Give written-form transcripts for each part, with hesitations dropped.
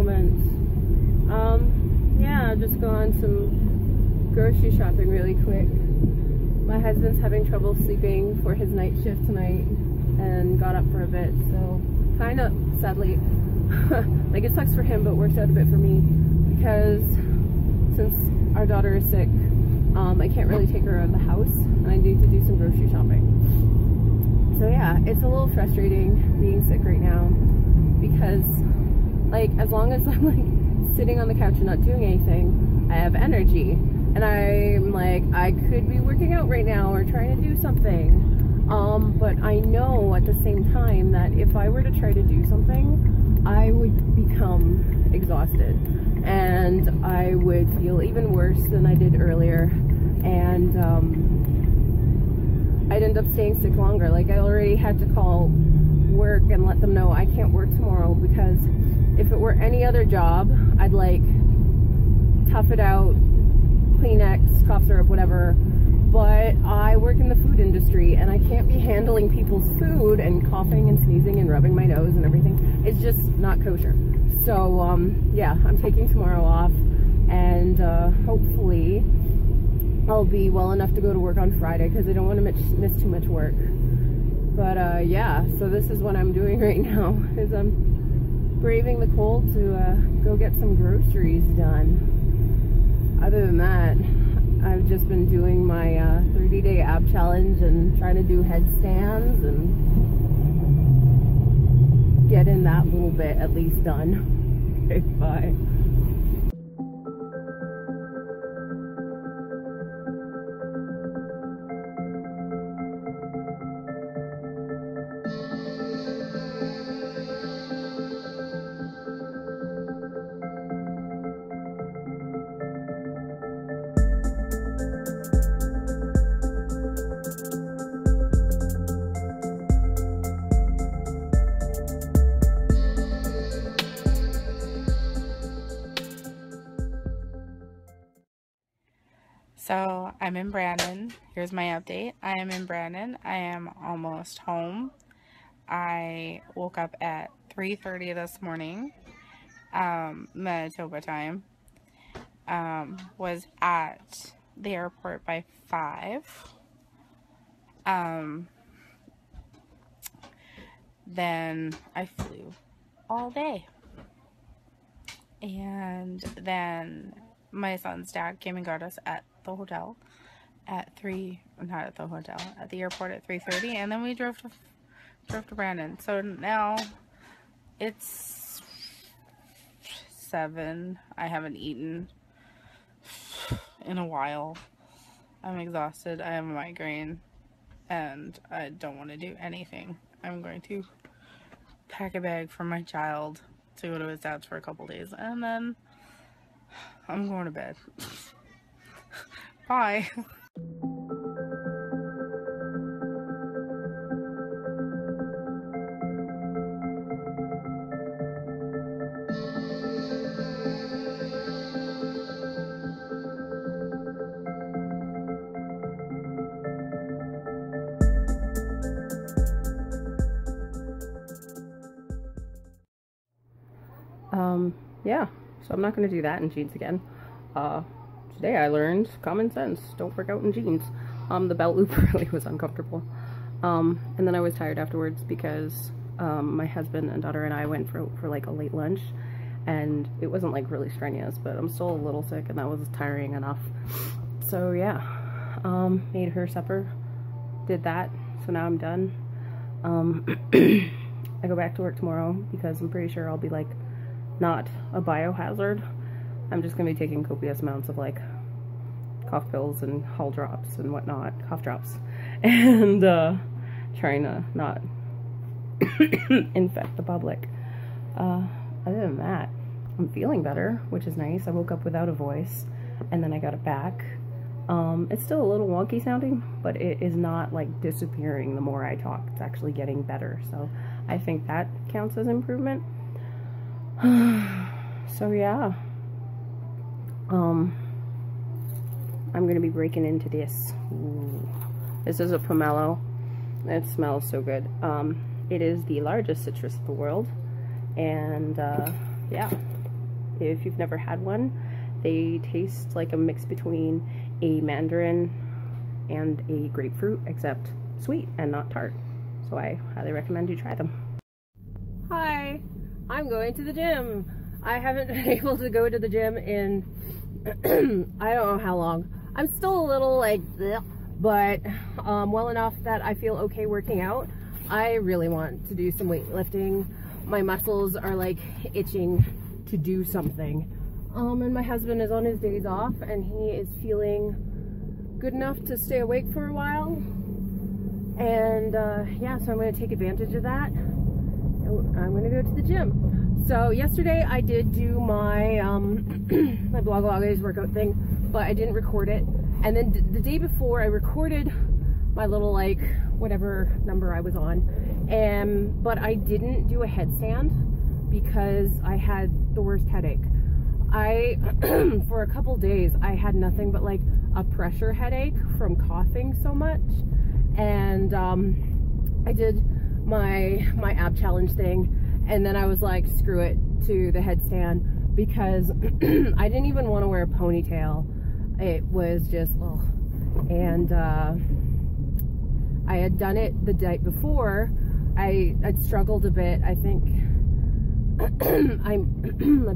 moment. Yeah, just go on some grocery shopping really quick. My husband's having trouble sleeping for his night shift tonight and got up for a bit, so kind of sadly, like it sucks for him, but works out a bit for me because since our daughter is sick, I can't really take her out of the house and I need to do some grocery shopping. So yeah, it's a little frustrating being sick right now because like as long as I'm like sitting on the couch and not doing anything, I have energy. And I'm like, I could be working out right now or trying to do something. But I know at the same time that if I were to try to do something, I would become exhausted. And I would feel even worse than I did earlier. And I'd end up staying sick longer. Like I already had to call work and let them know I can't work tomorrow because if it were any other job, I'd like tough it out, Kleenex, cough syrup, whatever, but I work in the food industry and I can't be handling people's food and coughing and sneezing and rubbing my nose and everything. It's just not kosher. So yeah, I'm taking tomorrow off and hopefully I'll be well enough to go to work on Friday because I don't want to miss too much work. But yeah, so this is what I'm doing right now, is I'm braving the cold to go get some groceries done. Other than that, I've just been doing my 30-day ab challenge and trying to do headstands and getting that little bit at least done. Okay, bye. So I'm in Brandon. Here's my update. I am in Brandon. I am almost home. I woke up at 3:30 this morning, Manitoba time. Was at the airport by 5. Then I flew all day. And then my son's dad came and got us at the hotel at at the airport at 3:30, and then we drove to Brandon. So now it's 7. I haven't eaten in a while. I'm exhausted. I have a migraine and I don't want to do anything. I'm going to pack a bag for my child to go to his dad's for a couple days, and then I'm going to bed. Bye. Yeah, so I'm not going to do that in jeans again. Today I learned common sense, don't work out in jeans. The belt loop really was uncomfortable. And then I was tired afterwards because my husband and daughter and I went for like a late lunch, and it wasn't like really strenuous, but I'm still a little sick and that was tiring enough. So yeah, made her supper, did that, so now I'm done. I go back to work tomorrow because I'm pretty sure I'll be like not a biohazard. I'm just gonna be taking copious amounts of like cough pills and Hall drops and whatnot, cough drops, and trying to not infect the public. Other than that, I'm feeling better, which is nice. I woke up without a voice and then I got it back. It's still a little wonky sounding, but it is not like disappearing the more I talk. It's actually getting better, so I think that counts as improvement. So yeah, I'm gonna be breaking into this. Ooh. This is a pomelo. It smells so good. It is the largest citrus in the world, and yeah, if you've never had one. They taste like a mix between a mandarin and a grapefruit, except sweet and not tart. So I highly recommend you try them. Hi, I'm going to the gym. I haven't been able to go to the gym in I don't know how long. I'm still a little like bleh, but well enough that I feel okay working out. I really want to do some weightlifting. My muscles are like itching to do something. And my husband is on his days off and he is feeling good enough to stay awake for a while. And yeah, so I'm going to take advantage of that. I'm going to go to the gym. So yesterday I did do my my Blogilates workout thing, but I didn't record it. And then the day before I recorded my little like whatever number I was on, but I didn't do a headstand because I had the worst headache. For a couple days I had nothing but like a pressure headache from coughing so much. And I did my ab challenge thing, and then I was like, screw it to the headstand, because I didn't even want to wear a ponytail. It was just, ugh. And I had done it the night before. I'd struggled a bit. I think I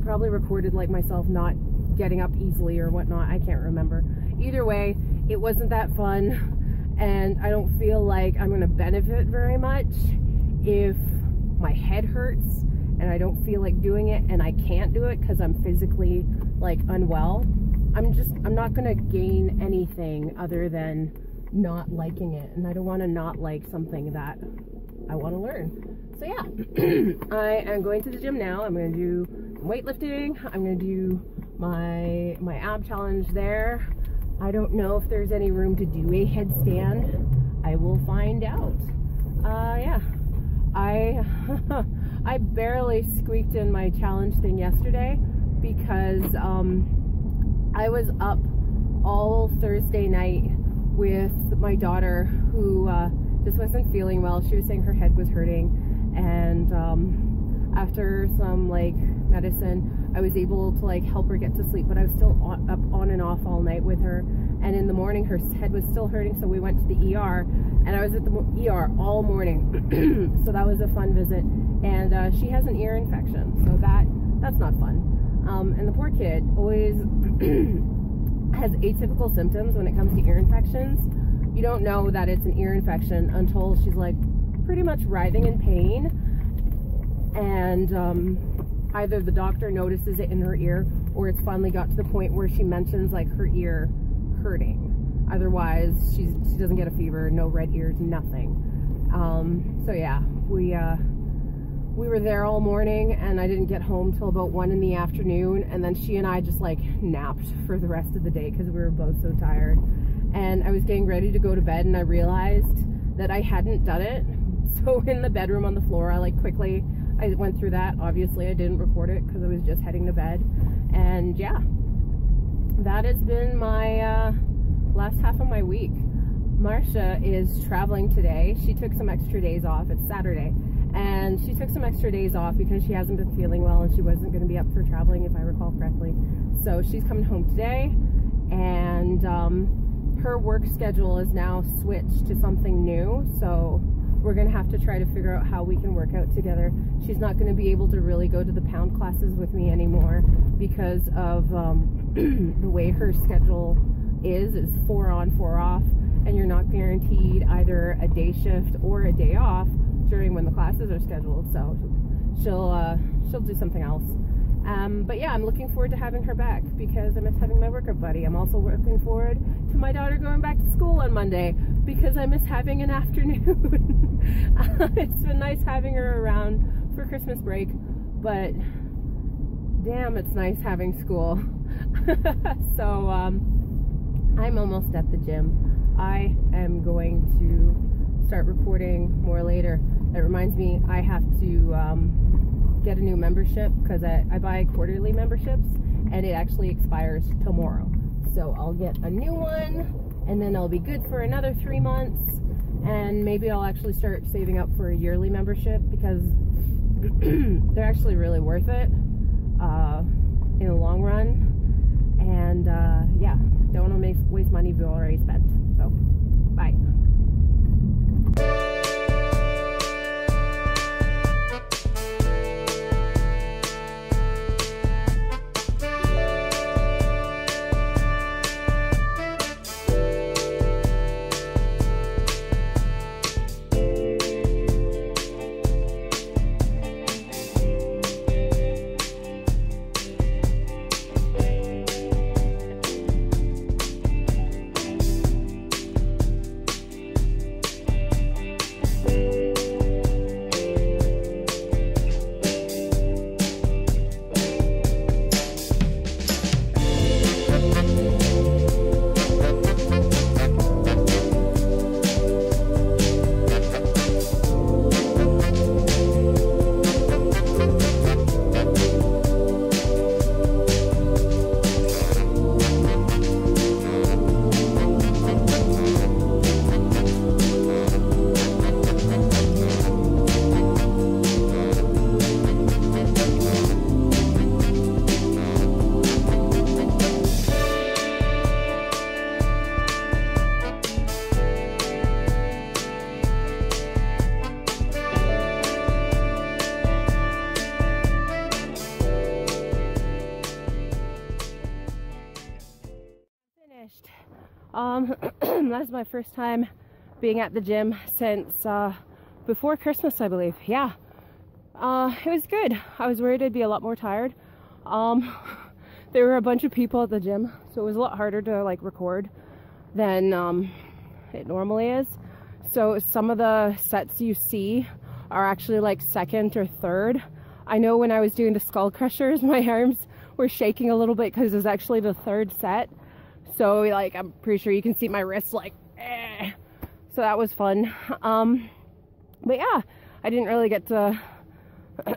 probably recorded like myself not getting up easily or whatnot. I can't remember. Either way, it wasn't that fun, and I don't feel like I'm going to benefit very much if my head hurts and I don't feel like doing it and I can't do it because I'm physically like unwell. I'm not going to gain anything other than not liking it, and I don't want to not like something that I want to learn. So yeah, I am going to the gym now. I'm going to do weightlifting. I'm going to do my ab challenge there. I don't know if there's any room to do a headstand. I will find out. Yeah, I barely squeaked in my challenge thing yesterday because I was up all Thursday night with my daughter, who just wasn't feeling well. She was saying her head was hurting, and after some like medicine, I was able to like help her get to sleep, but I was still up on and off all night with her. And in the morning her head was still hurting, so we went to the ER, and I was at the ER all morning. So that was a fun visit. And she has an ear infection, so that's not fun. And the poor kid always has atypical symptoms when it comes to ear infections. You don't know that it's an ear infection until she's like pretty much writhing in pain, and either the doctor notices it in her ear, or it's finally got to the point where she mentions like her ear hurting. Otherwise she doesn't get a fever, no red ears, nothing. So yeah, we were there all morning, and I didn't get home till about 1 in the afternoon, and then she and I just like napped for the rest of the day because we were both so tired. And I was getting ready to go to bed, and I realized that I hadn't done it. So in the bedroom on the floor, I went through that. Obviously I didn't record it because I was just heading to bed. And yeah, that has been my last half of my week. Marsha is traveling today. She took some extra days off. It's Saturday. And she took some extra days off because she hasn't been feeling well, and she wasn't going to be up for traveling, if I recall correctly. So she's coming home today, and her work schedule is now switched to something new. So we're going to have to try to figure out how we can work out together. She's not going to be able to really go to the pound classes with me anymore because of the way her schedule is 4 on, 4 off, and you're not guaranteed either a day shift or a day off during when the classes are scheduled. So she'll do something else. But yeah, I'm looking forward to having her back because I miss having my workout buddy. I'm also looking forward to my daughter going back to school on Monday because I miss having an afternoon. It's been nice having her around for Christmas break, but damn, it's nice having school. So I'm almost at the gym. I am going to start recording more later. That reminds me, I have to get a new membership because I buy quarterly memberships, and it actually expires tomorrow. So I'll get a new one, and then I'll be good for another 3 months, and maybe I'll actually start saving up for a yearly membership because they're actually really worth it. in the long run. And yeah, don't want to waste money we've already spent. So, bye. That's my first time being at the gym since before Christmas, I believe. Yeah, it was good. I was worried I'd be a lot more tired. There were a bunch of people at the gym, so it was a lot harder to like record than it normally is. So some of the sets you see are actually like second or third. I know when I was doing the skull crushers, my arms were shaking a little bit because it was actually the third set. So like, I'm pretty sure you can see my wrists like, eh. So that was fun. But yeah, I didn't really get to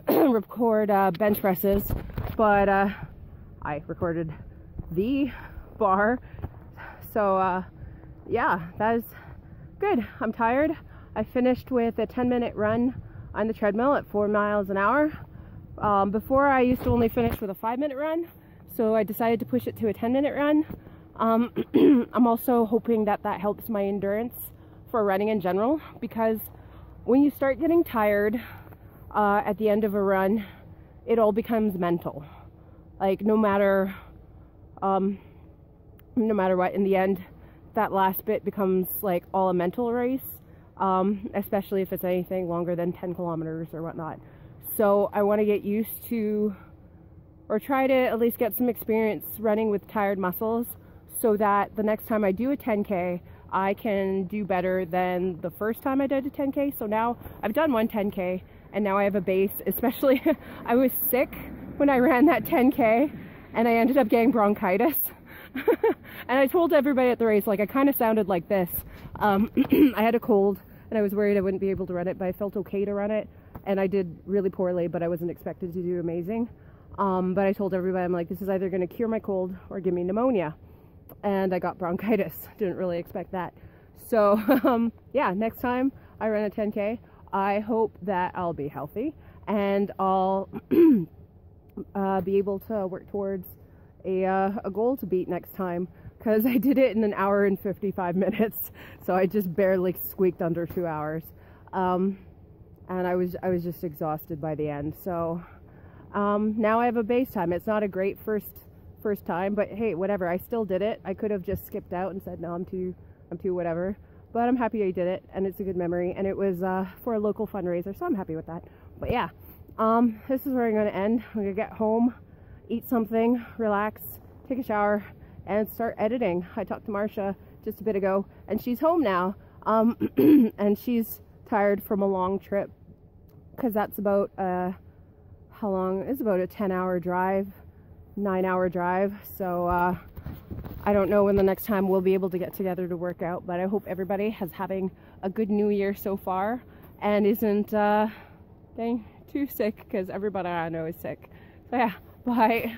record bench presses, but I recorded the bar. So yeah, that is good. I'm tired. I finished with a 10-minute run on the treadmill at 4 miles an hour. Before I used to only finish with a 5-minute run, so I decided to push it to a 10-minute run. I'm also hoping that that helps my endurance for running in general, because when you start getting tired at the end of a run, it all becomes mental. Like no matter what, in the end, that last bit becomes like all a mental race, especially if it's anything longer than 10 kilometers or whatnot. So I want to get used to, or try to at least get some experience running with tired muscles, so that the next time I do a 10K, I can do better than the first time I did a 10K. So now I've done one 10K, and now I have a base. Especially, I was sick when I ran that 10K, and I ended up getting bronchitis. And I told everybody at the race, like, I kind of sounded like this. I had a cold, and I was worried I wouldn't be able to run it, but I felt okay to run it. And I did really poorly, but I wasn't expected to do amazing. But I told everybody, I'm like, this is either going to cure my cold or give me pneumonia. And I got bronchitis. Didn't really expect that. So yeah, next time I run a 10K, I hope that I'll be healthy and I'll be able to work towards a goal to beat next time, because I did it in 1 hour and 55 minutes, so I just barely squeaked under 2 hours, and I was just exhausted by the end. So now I have a base time. It's not a great first time, but hey, whatever, I still did it. I could have just skipped out and said no, I'm too whatever, but I'm happy I did it, and it's a good memory, and it was for a local fundraiser, so I'm happy with that. But yeah, this is where I'm going to end. I'm going to get home, eat something, relax, take a shower, and start editing. I talked to Marsha just a bit ago, and she's home now, and she's tired from a long trip, because that's about how long? It's about a 10-hour drive, 9-hour drive. So I don't know when the next time we'll be able to get together to work out, but I hope everybody is having a good new year so far and isn't getting too sick, because everybody I know is sick. So yeah, bye.